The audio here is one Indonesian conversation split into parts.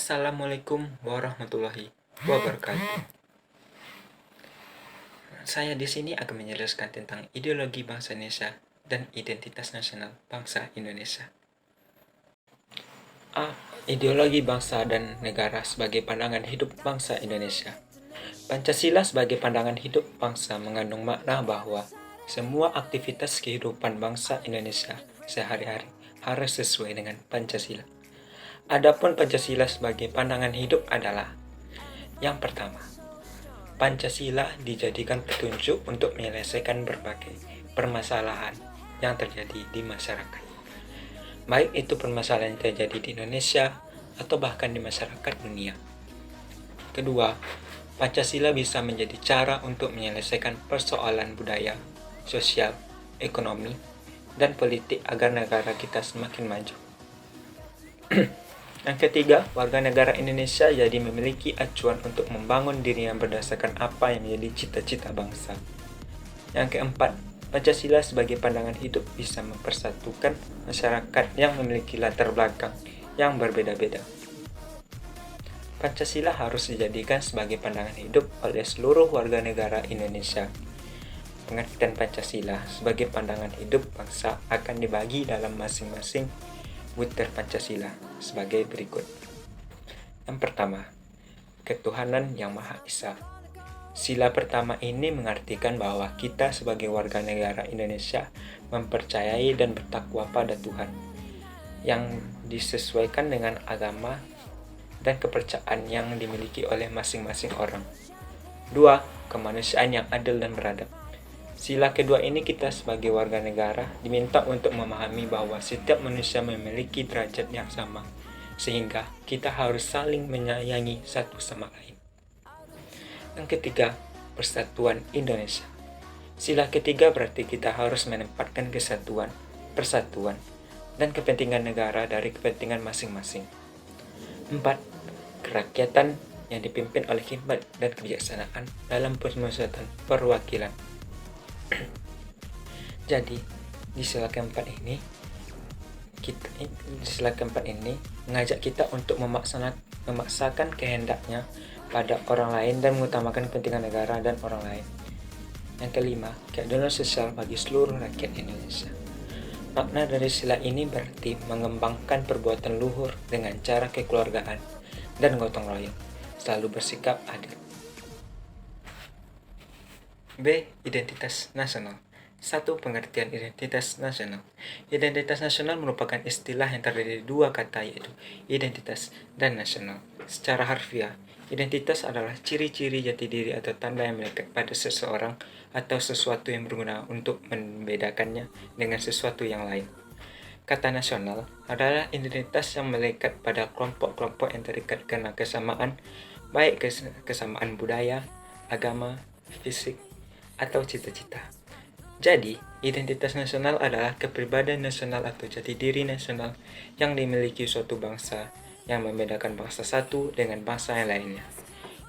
Assalamualaikum warahmatullahi wabarakatuh. Saya di sini akan menjelaskan tentang ideologi bangsa Indonesia dan identitas nasional bangsa Indonesia. A. Ideologi bangsa dan negara sebagai pandangan hidup bangsa Indonesia. Pancasila sebagai pandangan hidup bangsa mengandung makna bahwa semua aktivitas kehidupan bangsa Indonesia sehari-hari harus sesuai dengan Pancasila. Adapun Pancasila sebagai pandangan hidup adalah: yang pertama, Pancasila dijadikan petunjuk untuk menyelesaikan berbagai permasalahan yang terjadi di masyarakat, baik itu permasalahan yang terjadi di Indonesia atau bahkan di masyarakat dunia. Kedua, Pancasila bisa menjadi cara untuk menyelesaikan persoalan budaya, sosial, ekonomi, dan politik agar negara kita semakin maju. Yang ketiga, warga negara Indonesia jadi memiliki acuan untuk membangun dirinya berdasarkan apa yang menjadi cita-cita bangsa. Yang keempat, Pancasila sebagai pandangan hidup bisa mempersatukan masyarakat yang memiliki latar belakang yang berbeda-beda. Pancasila harus dijadikan sebagai pandangan hidup oleh seluruh warga negara Indonesia. Pengertian Pancasila sebagai pandangan hidup bangsa akan dibagi dalam masing-masing butir Pancasila sebagai berikut. Yang pertama, ketuhanan yang Maha Esa. Sila pertama ini mengartikan bahwa kita sebagai warga negara Indonesia mempercayai dan bertakwa pada Tuhan yang disesuaikan dengan agama dan kepercayaan yang dimiliki oleh masing-masing orang. 2. Kemanusiaan yang adil dan beradab. Sila kedua ini kita sebagai warga negara diminta untuk memahami bahwa setiap manusia memiliki derajat yang sama, sehingga kita harus saling menyayangi satu sama lain. Yang ketiga, persatuan Indonesia. Sila ketiga berarti kita harus menempatkan kesatuan, persatuan, dan kepentingan negara dari kepentingan masing-masing. 4. Kerakyatan yang dipimpin oleh hikmat dan kebijaksanaan dalam permusyawaratan perwakilan. Jadi, di sila keempat ini mengajak kita untuk memaksakan kehendaknya pada orang lain dan mengutamakan kepentingan negara dan orang lain. Yang kelima, keadilan sosial bagi seluruh rakyat Indonesia. Makna dari sila ini berarti mengembangkan perbuatan luhur dengan cara kekeluargaan dan gotong royong, selalu bersikap adil. B. Identitas nasional. 1. Pengertian identitas nasional. Identitas nasional merupakan istilah yang terdiri dari dua kata, yaitu identitas dan nasional. Secara harfiah, identitas adalah ciri-ciri jati diri atau tanda yang melekat pada seseorang atau sesuatu yang berguna untuk membedakannya dengan sesuatu yang lain. Kata nasional adalah identitas yang melekat pada kelompok-kelompok yang terikat karena kesamaan, baik kesamaan budaya, agama, fisik, atau cita-cita. Jadi, identitas nasional adalah kepribadian nasional atau jati diri nasional yang dimiliki suatu bangsa yang membedakan bangsa satu dengan bangsa yang lainnya.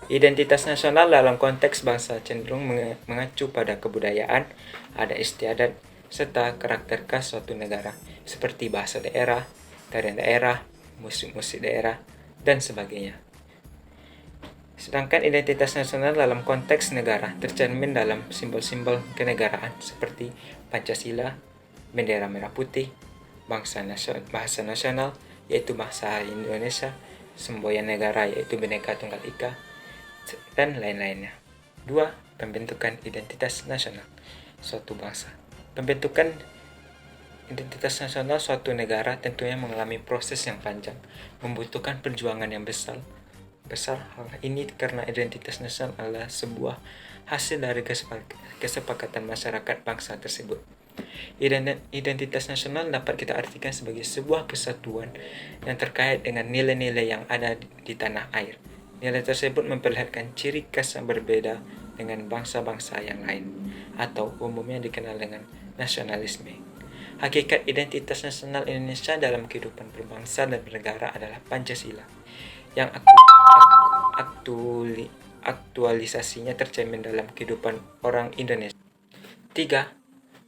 Identitas nasional dalam konteks bangsa cenderung mengacu pada kebudayaan, adat istiadat, serta karakter khas suatu negara, seperti bahasa daerah, tarian daerah, musik-musik daerah, dan sebagainya. Sedangkan identitas nasional dalam konteks negara tercermin dalam simbol-simbol kenegaraan seperti Pancasila, bendera merah putih, bahasa nasional yaitu bahasa Indonesia, semboyan negara yaitu Bhinneka Tunggal Ika, dan lain-lainnya. 2. Pembentukan identitas nasional suatu bangsa. Pembentukan identitas nasional suatu negara tentunya mengalami proses yang panjang, membutuhkan perjuangan yang besar. Hal ini karena identitas nasional adalah sebuah hasil dari kesepakatan masyarakat bangsa tersebut. Identitas nasional dapat kita artikan sebagai sebuah kesatuan yang terkait dengan nilai-nilai yang ada di tanah air. Nilai tersebut memperlihatkan ciri khas yang berbeda dengan bangsa-bangsa yang lain, atau umumnya dikenal dengan nasionalisme. Hakikat identitas nasional Indonesia dalam kehidupan berbangsa dan bernegara adalah Pancasila, yang aktualisasinya tercermin dalam kehidupan orang Indonesia. 3.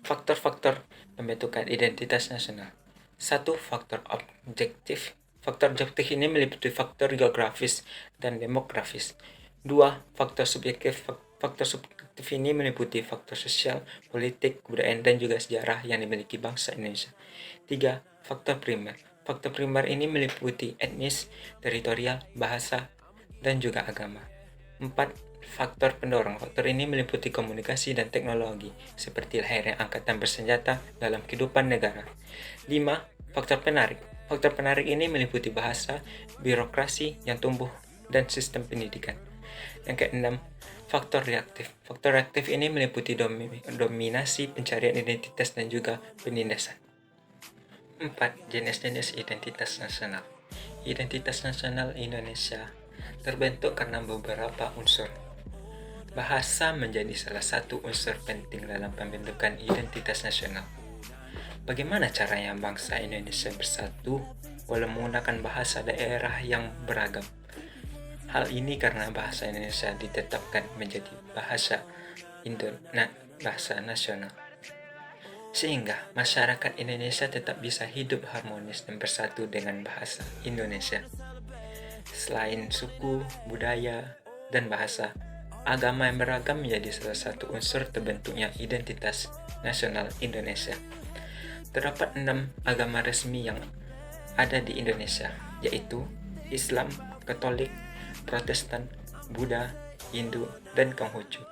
Faktor-faktor pembentukan identitas nasional. 1. Faktor objektif. Faktor objektif ini meliputi faktor geografis dan demografis. 2. Faktor subjektif. Faktor subjektif ini meliputi faktor sosial, politik, kebudayaan, dan juga sejarah yang dimiliki bangsa Indonesia. 3. Faktor primer. Faktor primer ini meliputi etnis, teritorial, bahasa, dan juga agama. 4. Faktor pendorong. Faktor ini meliputi komunikasi dan teknologi, seperti lahirnya angkatan bersenjata dalam kehidupan negara. 5. Faktor penarik. Faktor penarik ini meliputi bahasa, birokrasi yang tumbuh, dan sistem pendidikan. Yang keenam, faktor reaktif. Faktor reaktif ini meliputi dominasi, pencarian identitas, dan juga penindasan. 4. Jenis-jenis identitas nasional. Identitas nasional Indonesia terbentuk karena beberapa unsur. Bahasa menjadi salah satu unsur penting dalam pembentukan identitas nasional. Bagaimana caranya bangsa Indonesia bersatu walau menggunakan bahasa daerah yang beragam? Hal ini karena bahasa Indonesia ditetapkan menjadi bahasa nasional, sehingga masyarakat Indonesia tetap bisa hidup harmonis dan bersatu dengan bahasa Indonesia. Selain suku, budaya, dan bahasa, agama yang beragam menjadi salah satu unsur terbentuknya identitas nasional Indonesia. Terdapat 6 agama resmi yang ada di Indonesia, yaitu Islam, Katolik, Protestan, Buddha, Hindu, dan Konghucu.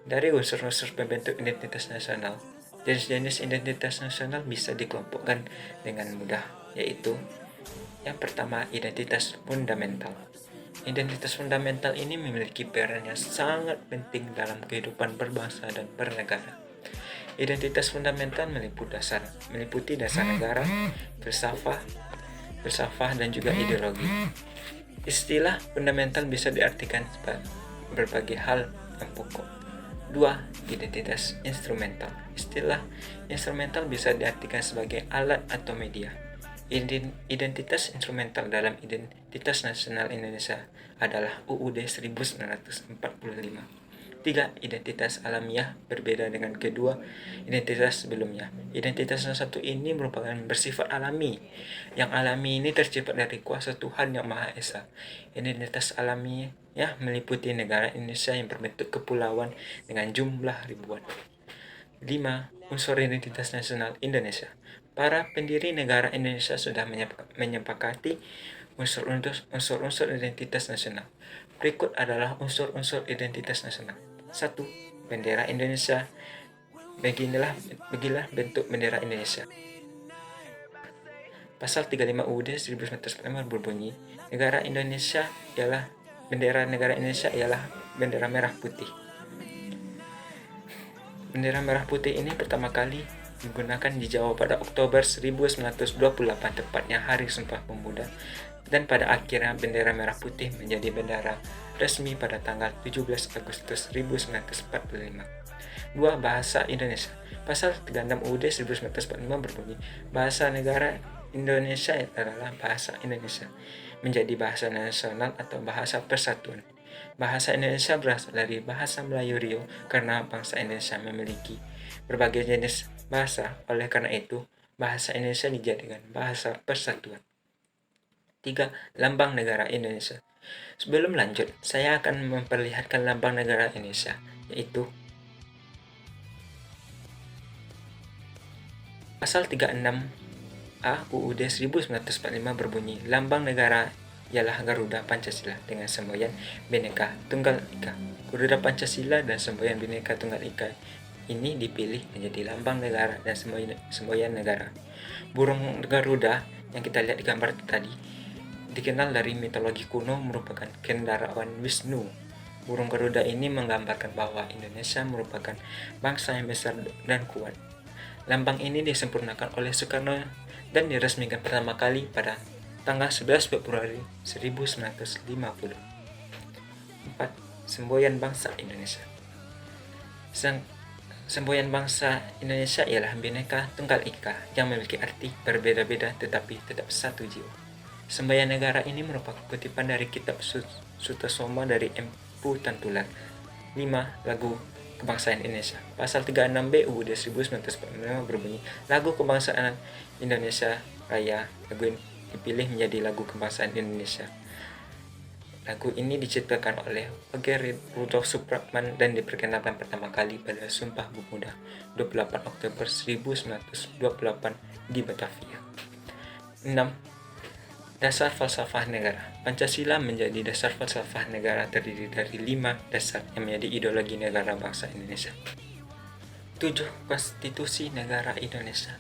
Dari unsur-unsur pembentuk identitas nasional, jenis-jenis identitas nasional bisa dikelompokkan dengan mudah, yaitu yang pertama, identitas fundamental. Identitas fundamental ini memiliki peran yang sangat penting dalam kehidupan berbangsa dan bernegara. Identitas fundamental meliputi dasar negara, filsafah, dan juga ideologi. Istilah fundamental bisa diartikan sebagai berbagai hal yang pokok. 2. Identitas instrumental. Istilah instrumental bisa diartikan sebagai alat atau media. Identitas instrumental dalam Identitas Nasional Indonesia adalah UUD 1945. 3. Identitas alamiah berbeda dengan kedua identitas sebelumnya. Identitas yang satu ini merupakan bersifat alami. Yang alami ini tercipta dari kuasa Tuhan Yang Maha Esa. Identitas alamiah meliputi negara Indonesia yang berbentuk kepulauan dengan jumlah ribuan. 5. Unsur identitas nasional Indonesia. Para pendiri negara Indonesia sudah menyepakati unsur-unsur identitas nasional. Berikut adalah unsur-unsur identitas nasional. 1. Bendera Indonesia. Beginilah bentuk bendera Indonesia. Pasal 35 UUD 1945 berbunyi, bendera negara Indonesia ialah bendera merah putih. Bendera merah putih ini pertama kali digunakan di Jawa pada Oktober 1928, tepatnya Hari Sumpah Pemuda, dan pada akhirnya bendera merah putih menjadi bendera resmi pada tanggal 17 Agustus 1945. 2. Bahasa Indonesia. Pasal 36 UUD 1945 berbunyi, bahasa negara Indonesia adalah bahasa Indonesia, menjadi bahasa nasional atau bahasa persatuan. Bahasa Indonesia berasal dari bahasa Melayu Rio karena bangsa Indonesia memiliki berbagai jenis bahasa. Oleh karena itu, bahasa Indonesia dijadikan bahasa persatuan. 3. Lambang negara Indonesia. Sebelum lanjut, saya akan memperlihatkan lambang negara Indonesia, yaitu Pasal 36A UUD 1945 berbunyi, lambang negara ialah Garuda Pancasila dengan semboyan Bhinneka Tunggal Ika. Garuda Pancasila dan semboyan Bhinneka Tunggal Ika ini dipilih menjadi lambang negara dan semboyan negara. Burung Garuda yang kita lihat di gambar tadi dikenal dari mitologi kuno merupakan kendaraan Wisnu. Burung Garuda ini menggambarkan bahwa Indonesia merupakan bangsa yang besar dan kuat. Lambang ini disempurnakan oleh Soekarno dan diresmikan pertama kali pada tanggal 11 Februari 1950. 4. Semboyan bangsa Indonesia. Semboyan bangsa Indonesia ialah Bhinneka Tunggal Ika yang memiliki arti berbeda-beda tetapi tetap satu jiwa. Semboyan negara ini merupakan kutipan dari kitab Sutasoma dari Empu Tantular. 5. Lagu Kebangsaan Indonesia. Pasal 36B UUD 1945 berbunyi, lagu kebangsaan Indonesia Raya. Lagu dipilih menjadi lagu kebangsaan Indonesia. Lagu ini diciptakan oleh Oger Rudolf Supratman dan diperkenalkan pertama kali pada Sumpah Pemuda 28 Oktober 1928 di Batavia. 6. Dasar falsafah negara. Pancasila menjadi dasar falsafah negara terdiri dari 5 dasar yang menjadi ideologi negara bangsa Indonesia. 7. Konstitusi Negara Indonesia.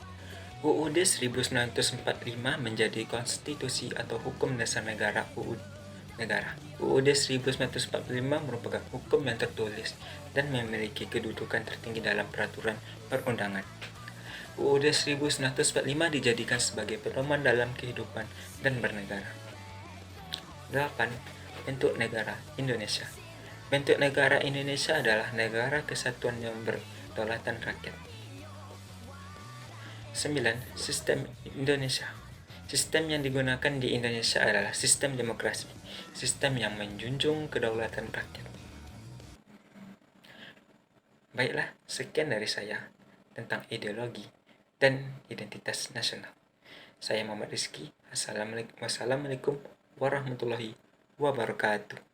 UUD 1945 menjadi konstitusi atau hukum dasar negara UUD 1945 merupakan hukum yang tertulis dan memiliki kedudukan tertinggi dalam peraturan perundangan. UUD 1945 dijadikan sebagai pedoman dalam kehidupan dan bernegara. 8. Bentuk negara Indonesia. Bentuk negara Indonesia adalah negara kesatuan yang berdaulatkan rakyat. 9. Sistem Indonesia. Sistem yang digunakan di Indonesia adalah sistem demokrasi, sistem yang menjunjung kedaulatan rakyat. Baiklah, sekian dari saya tentang ideologi dan identitas nasional. Saya Muhammad Rizky. Wassalamualaikum warahmatullahi wabarakatuh.